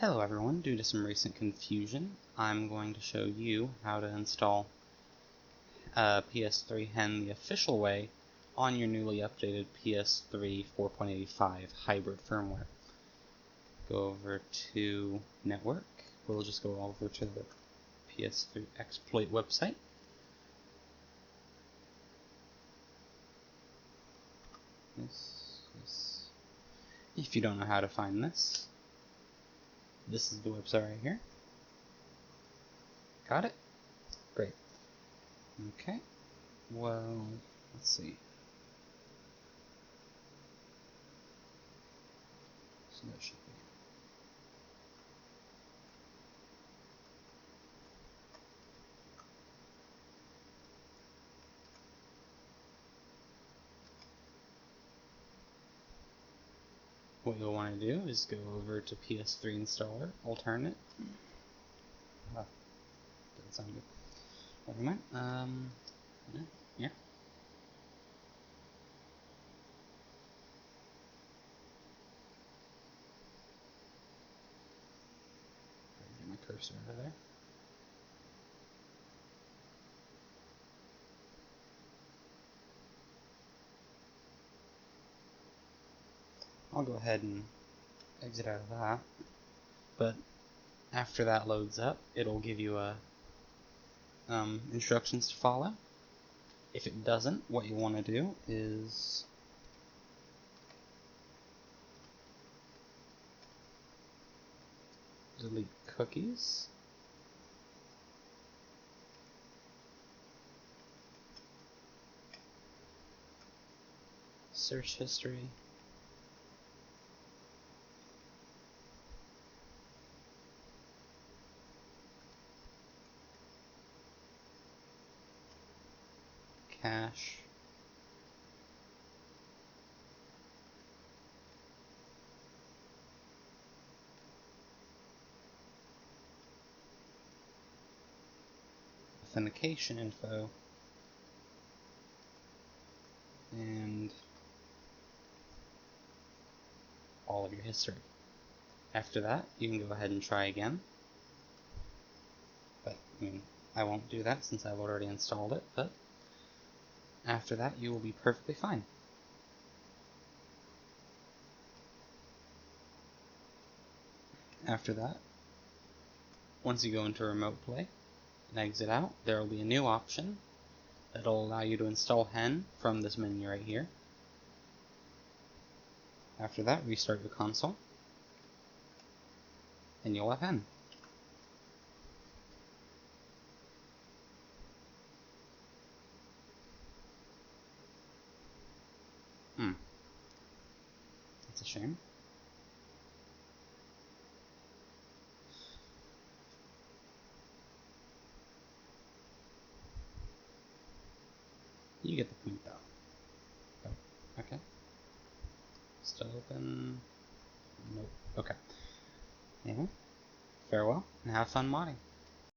Hello everyone, due to some recent confusion, I'm going to show you how to install PS3 HEN the official way on your newly updated PS3 4.85 hybrid firmware. Go over to Network, we'll just go over to the PS3 exploit website. If you don't know how to find this, this is the website right here. Got it? Great. Okay. Well, let's see. So that should be. What you'll want to do is go over to PS3 installer, alternate. Doesn't sound good. Never mind. Yeah. Get my cursor over there. I'll go ahead and exit out of that. But after that loads up, it'll give you instructions to follow. If it doesn't, what you want to do is delete cookies. Search history. Cache. Authentication info. And all of your history. After that, you can go ahead and try again. But, I won't do that since I've already installed it, but after that, you will be perfectly fine. After that, once you go into Remote Play and exit out, there will be a new option that will allow you to install HEN from this menu right here. After that, restart your console, and you'll have HEN. That's a shame. You get the point, though. Oh, okay. Still open. Nope. Okay. Anyway, farewell, and have fun modding.